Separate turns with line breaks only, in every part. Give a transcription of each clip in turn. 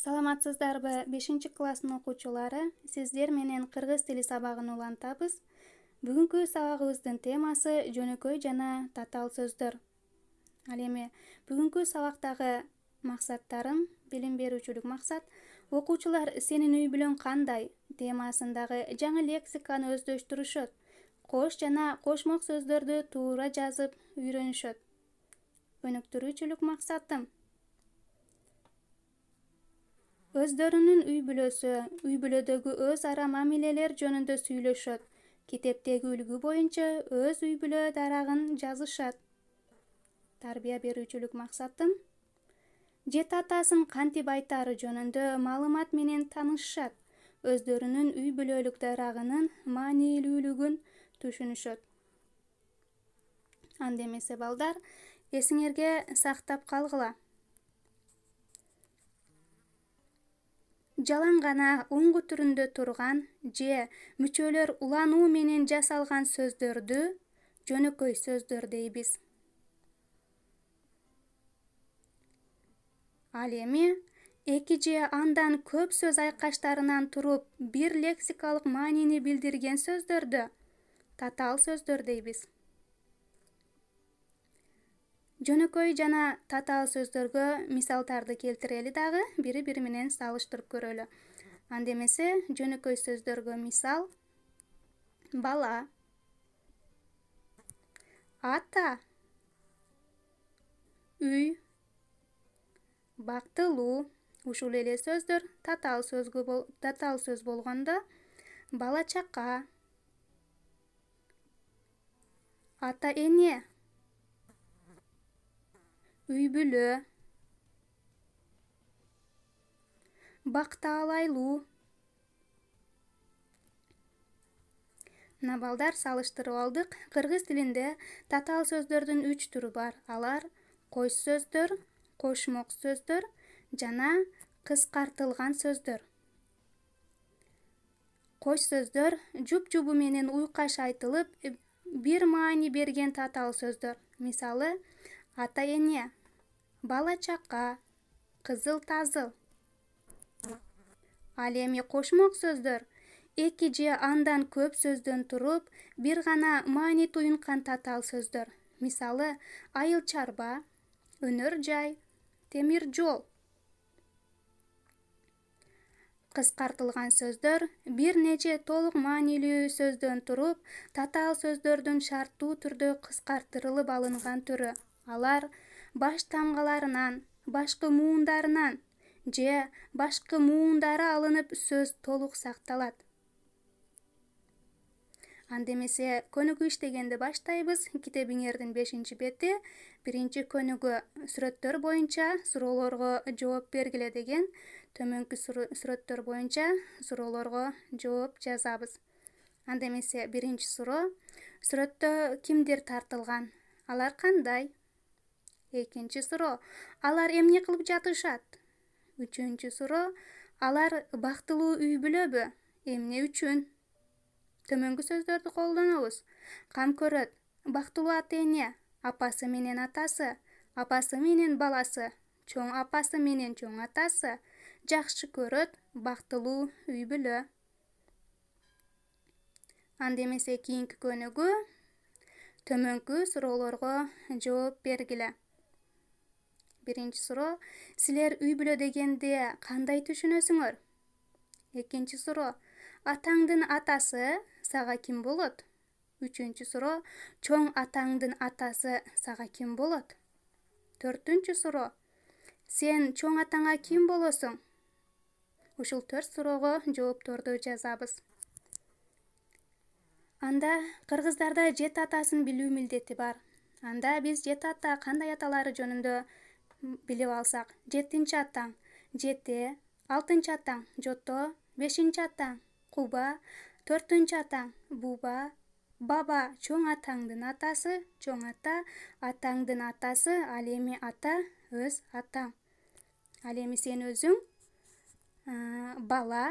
Саламатсыздарбы 5-класстын окуучулары, сиздер менен кыргыз тили сабагын улантабыз. Бүгүнкү сабагыбыздын темасы жөнөкөй жана татаал сөздөр. Ал эми бүгүнкү сабактагы максаттарым, билим берүүчүлүк максат, окуучулар сенин үй бүлөң кандай темасындагы жаңы лексиканы өздөштүрүшөт. Кош жана кошмок сөздөрдү туура жазып үйрөнүшөт. Өнүктүрүүчүлүк максатым өздөрүнүн үй бүлөдөгү өз ара мамилелер жөнүндө сүйлөшөт. Китептеги үлгү боюнча өз үй бүлө дарагын жазышат. Тарбия берүүчүлүк максатым жет атасын кантип айтаары жөнүндө маалымат менен таанышышат. Өздөрүнүн үй бүлөлүк дарагынын маанилүүлүгүн түшүнүшөт. Анда эмесе балдар, эсиңерге сактап калгыла. Жалаң гана уңгу түрүндө турган же мүчөлөр улануу менен жасалган сөздөрдү жөнөкөй сөздөр дейбиз. Ал эми эки же андан көп сөз айкаштарынан туруп бир лексикалык маанини билдирген сөздөрдү татаал сөздөр дейбиз. Жөнөкөй жана татаал сөздөргө мисалдарды келтирели дагы, бири-бири менен салыштырып көрөлү. Анда эмесе жөнөкөй сөздөргө мисал: бала, ата, үй, бактылуу. Ушул эле сөздөр татаал сөз болгондо бала чака, ата эне, үй бүлө, бактаалайлуу. Мына балдар, салыштырып алдык. Кыргыз тилинде татаал сөздөрдүн 3 түрү бар. Алар кош сөздөр, кошмок сөздөр жана кыскартылган сөздөр. Кош сөздөр жуп-жубу менен уйкаш айтылып, бир маани берген татаал сөздөр. Мисалы: ата эне, бала чака, кызыл тазыл. Ал эми кошмок сөздөр эки же андан көп сөздөн туруп, бир гана маани туюнткан татаал сөздөр. Мисалы: айыл чарба, өнөр жай, темир жол. Кыскартылган сөздөр бир нече толук маанилүү сөздөн туруп, татаал сөздөрдүн шарттуу түрдө кыскартырылып алынган түрү. Алар баш тамгаларынан, башкы муундарынан же башкы муундары алынып, сөз толук сакталат. Анда эмесе көнүгүү иштегенди баштайбыз. Китебиңердин 5-бети, 1-көнүгүү сүрөттөр боюнча суроолорго жооп бергиле деген. Төмөнкү сүрөттөр боюнча суроолорго жооп жазабыз. Анда эмесе 1 суроо: сүрөттө кимдер тартылган? Алар кандай? 2 суроо: алар эмне кылып жатышат? 3 суроо: алар бактылуу үй бүлөбү? Эмне үчүн? Төмөнкү сөздөрдү колдонобуз. Кам көрөт: бактылуу ата эне, апасы менен атасы, апасы менен баласы, чоң апасы менен чоң атасы, жакшы көрөт, бактылуу үй бүлө. Анда эмесе кийинки көнүгүү: төмөнкү суроолорго жооп бергиле. 1 суроо: силер үй бүлө дегенди кандай түшүнөсүңөр? 2 суроо: атаңдын атасы сага ким болот? 3 суроо: чоң атаңдын атасы сага ким болот? 4 суроо: сен чоң атаңа ким болосуң? Ушул 4 суроого жоопторду жазабыз. Анда кыргыздарда жет атасын билүү милдети бар. Анда биз жет ата кандай аталары жөнүндө билип алсак: 7-атаң жете, 6-атаң жото, 5-атаң куба, 4-атаң буба, баба чоң атаңдын атасы, чоң ата атаңдын атасы, ал эми ата өз атаң. Ал эми сен өзүң бала,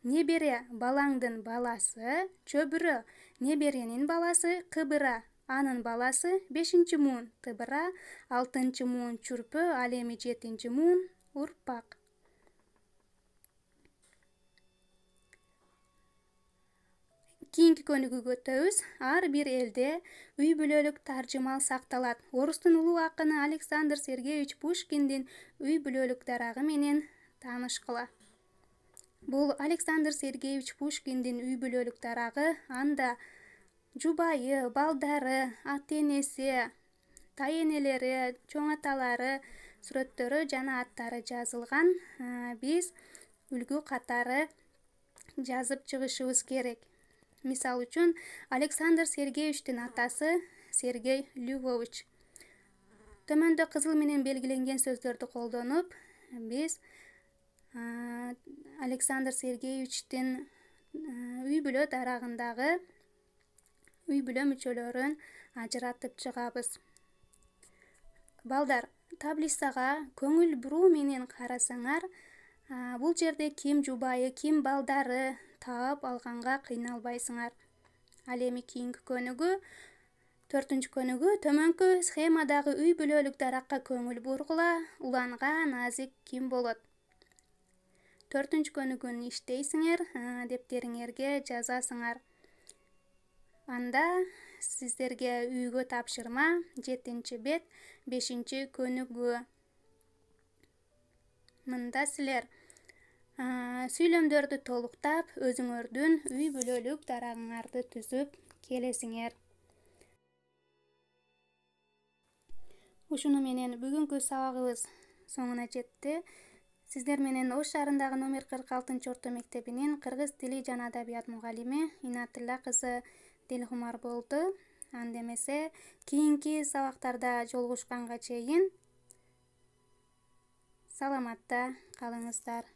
небере балаңдын баласы, чөбүрө неберенин баласы, кыбыра анын баласы, 5-муун тыбыра, 6-муун чүрпө, ал эми 7-муун урпак. кийинки көнүгүүгө өтөбүз. Ар бир элде үй бүлөлүк таржымал сакталат. Орустун улуу акыны Александр Сергеевич Пушкиндин үй бүлөлүк дарагы менен таанышкыла. Бул Александр Сергеевич Пушкиндин үй бүлөлүк дарагы анда жубайы, балдары, ата-энеси, тайенелери, чоң аталары сүрөттөрү жана аттары жазылган. Биз үлгү катары жазып чыгышыбыз керек. Мисал үчүн Александр Сергеевичтин атасы Сергей Львович. Төмөндө кызыл менен белгиленген сөздөрдү колдонуп, биз Александр Сергеевичтин үй бүлө дарагындагы үй бүлө мүчөлөрүн ажыратып чыгабыз. Балдар, таблицага көңүл буруу менен карасаңар, бул жерде ким жубайы, ким балдары таап алганга кыйналбайсыңар. Ал эми кийинки көнүгүү, 4-көнүгүү төмөнкү схемадагы үй бүлөлүк даракка көңүл бургула, уланга назик ким болот. 4-көнүгүүнү иштейсиңер, дептериңерге жазасыңар. Анда сиздерге үйгө тапшырма 7-бет 5-көнүгүү. Мында силер сүйлөмдөрдү толуктап, өзүңөрдүн үй бүлөлүк дарагыңарды түзүп келесиңер. Ушуну менен бүгүнкү сабагыбыз соңуна жетти. Сиздер менен Ош шаарындагы номер 46-орто мектебинин кыргыз тили жана адабият мугалими Инатилла кызы Дилкумар болду. Анда эмесе, кийинки сабактарда жолугушканга чейин саламатта калыңыздар.